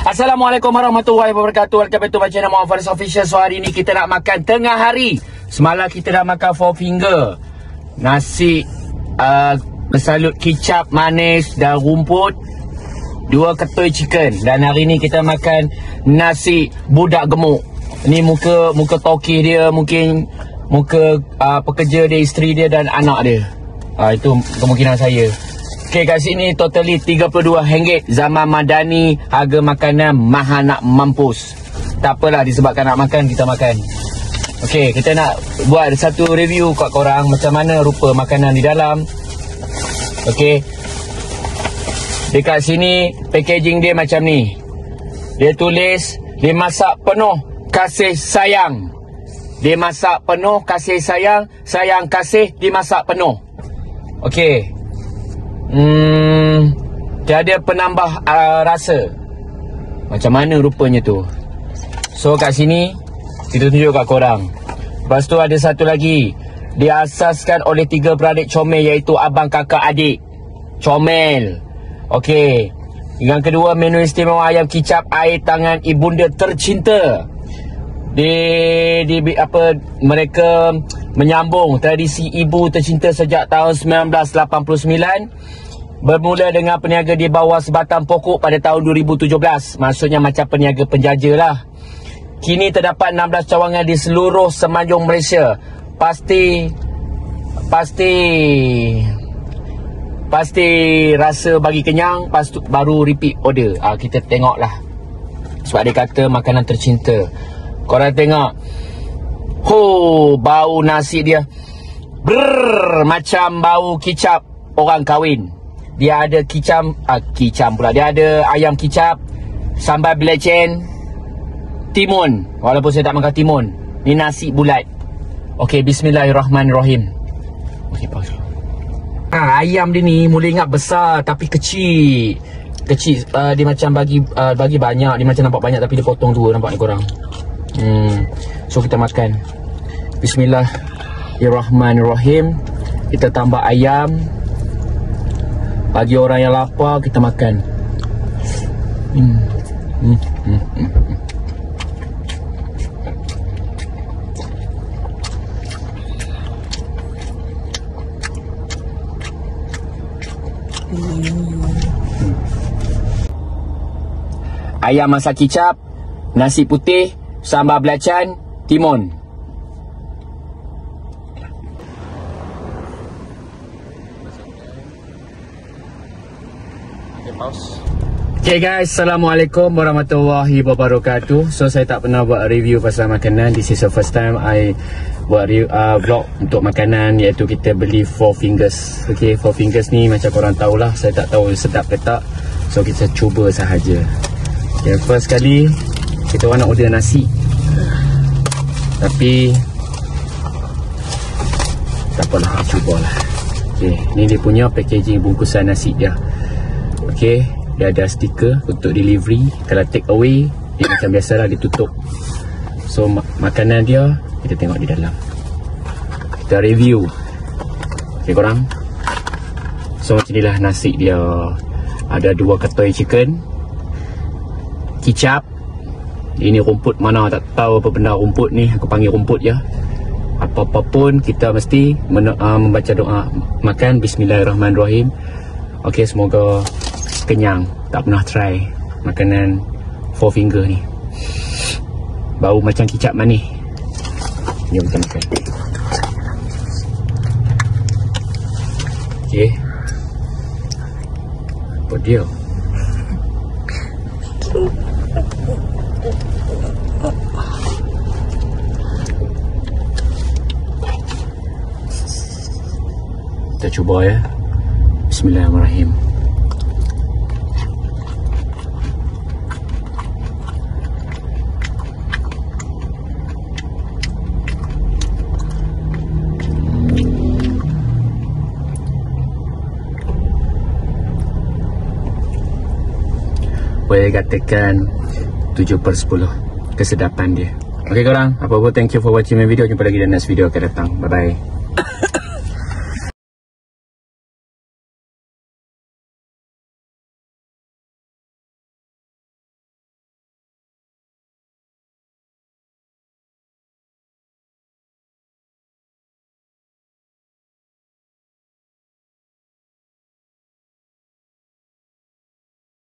Assalamualaikum warahmatullahi wabarakatuh. Welcome back to my channel Muhammad Faris Official. So hari ni kita nak makan tengah hari. Semalam kita dah makan 4 finger, nasi bersalut kicap manis dan rumput, 2 ketui chicken. Dan hari ni kita makan nasi budak gemuk. Ni muka toki dia, mungkin muka pekerja dia, isteri dia dan anak dia. Itu kemungkinan saya. Okay, kat sini totally RM32. Zaman Madani, harga makanan mahal nak mampus. Tak apalah, disebabkan nak makan, kita makan. Okay, kita nak buat satu review kat korang macam mana rupa makanan di dalam. Okay, dekat sini packaging dia macam ni. Dia tulis dimasak penuh kasih sayang. Dimasak penuh kasih sayang, sayang kasih dimasak penuh. Okay, tiada penambah rasa. Macam mana rupanya tu. So kat sini kita tunjuk kat korang. Lepas tu ada satu lagi, diasaskan oleh 3 beradik comel, iaitu abang, kakak, adik. Comel. Okey. Yang kedua, menu istimewa ayam kicap air tangan ibunda tercinta. Mereka menyambung tradisi ibu tercinta sejak tahun 1989. Bermula dengan peniaga di bawah sebatang pokok pada tahun 2017. Maksudnya macam peniaga penjaja lah. Kini terdapat 16 cawangan di seluruh semenanjung Malaysia. Pasti rasa bagi kenyang, lepas tu baru repeat order. Kita tengok lah. Sebab dia kata makanan tercinta. Korang tengok. Bau nasi dia. Macam bau kicap orang kahwin. Dia ada kicap pula. Dia ada ayam kicap, sambal belacan, timun. Walaupun saya tak makan timun. Ni nasi bulat. Okey, bismillahirrahmanirrahim. Okey, pause. Ayam dia ni mula ingat besar tapi kecil. Dia macam bagi banyak. Dia macam nampak banyak tapi dia potong 2. Nampak ni korang. So kita makan. Bismillahirrahmanirrahim. Kita tambah ayam. Bagi orang yang lapar, kita makan. Ayam masak kicap, nasi putih, sambal belacan, timun. Okay guys, Assalamualaikum warahmatullahi wabarakatuh. So saya tak pernah buat review pasal makanan. This is the first time I buat vlog untuk makanan, iaitu kita beli 4 fingers. Okay, 4 fingers ni macam korang tahulah, saya tak tahu sedap ke tak. So kita cuba sahaja. Okay, first kali kita orang nak order nasi, tapi tak apalah, cubalah. Okay, ni dia punya packaging bungkusan nasi dia. Okay, dia ada stiker untuk delivery. Kalau take away, dia macam biasalah, ditutup. So makanan dia kita tengok di dalam, kita review. Okay korang. So macam inilah nasi dia. Ada 2 ketui chicken, kicap. Ini rumput mana tak tahu apa benda rumput ni. Aku panggil rumput je. Apa-apa pun kita mesti membaca doa. Makan bismillahirrahmanirrahim. Okay, semoga kenyang. Tak pernah try makanan 4 finger ni. Bau macam kicap manis. Jom kita makan. Okay, apa dia? Kita cuba ya. Bismillahirrahmanirrahim. Boleh katakan 7/10 kesedapan dia. Okay korang, apa-apa, thank you for watching my video. Jumpa lagi dalam next video akan datang. Bye bye.